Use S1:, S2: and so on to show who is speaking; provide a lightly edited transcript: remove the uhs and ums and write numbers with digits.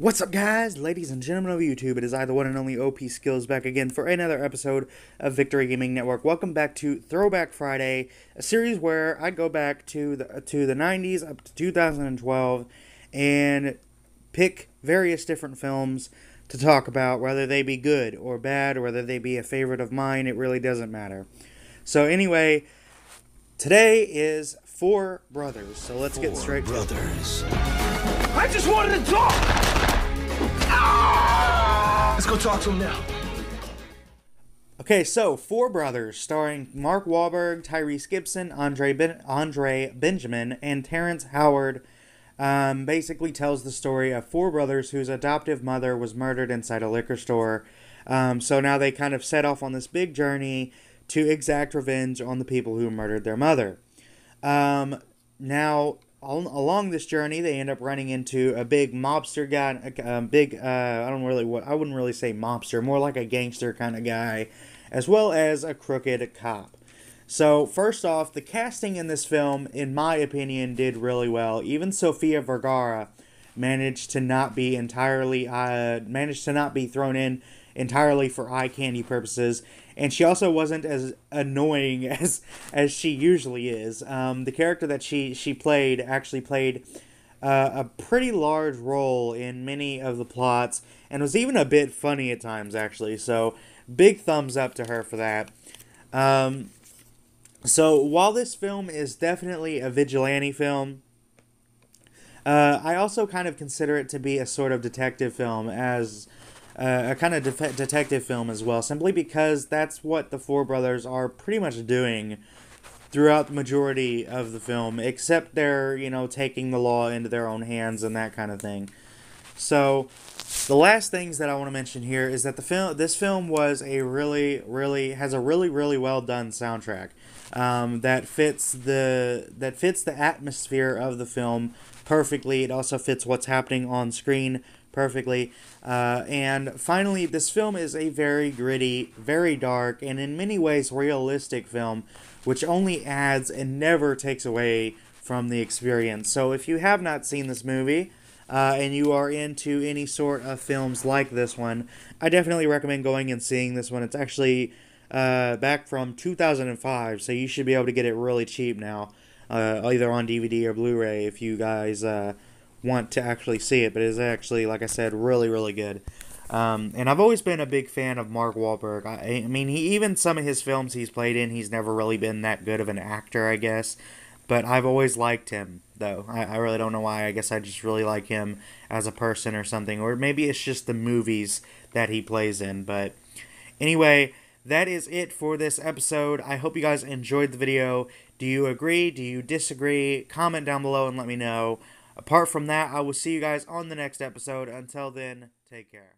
S1: What's up, guys, ladies and gentlemen of YouTube? It is I, the one and only OP Skills, back again for another episode of Victory Gaming Network. Welcome back to Throwback Friday, a series where I go back to the 90s up to 2012 and pick various different films to talk about, whether they be good or bad, or whether they be a favorite of mine. It really doesn't matter. So anyway, today is Four Brothers, so let's get straight to it.
S2: I just wanted to talk! Let's go talk to him now.
S1: Okay, so Four Brothers, starring Mark Wahlberg, Tyrese Gibson, Andre Benjamin, and Terrence Howard, basically tells the story of four brothers whose adoptive mother was murdered inside a liquor store. So now they kind of set off on this big journey to exact revenge on the people who murdered their mother. Now, along this journey, they end up running into a big mobster guy, I wouldn't really say mobster, more like a gangster kind of guy, as well as a crooked cop. So, first off, the casting in this film, in my opinion, did really well. Even Sofia Vergara managed to not be thrown in entirely for eye candy purposes, and she also wasn't as annoying as she usually is. The character that she played actually played a pretty large role in many of the plots, and was even a bit funny at times, actually. So big thumbs up to her for that. So while this film is definitely a vigilante film, I also kind of consider it to be a sort of detective film, as a kind of detective film as well, simply because that's what the Four Brothers are pretty much doing throughout the majority of the film, except they're, taking the law into their own hands and that kind of thing. So, the last things that I want to mention here is that this film was has a really well done soundtrack that fits the atmosphere of the film perfectly. It also fits what's happening on screen perfectly. And finally, this film is a very gritty, very dark, and in many ways realistic film, which only adds and never takes away from the experience. So if you have not seen this movie, and you are into any sort of films like this one, I definitely recommend going and seeing this one. It's actually back from 2005, so you should be able to get it really cheap now, either on DVD or Blu-ray if you guys want to actually see it. But it's actually, like I said, really good. And I've always been a big fan of Mark Wahlberg. I mean, even some of his films he's played in, he's never really been that good of an actor, I guess. But I've always liked him, though. I really don't know why. I guess I just really like him as a person or something. Or maybe it's just the movies that he plays in. But anyway, that is it for this episode. I hope you guys enjoyed the video. Do you agree? Do you disagree? Comment down below and let me know. Apart from that, I will see you guys on the next episode. Until then, take care.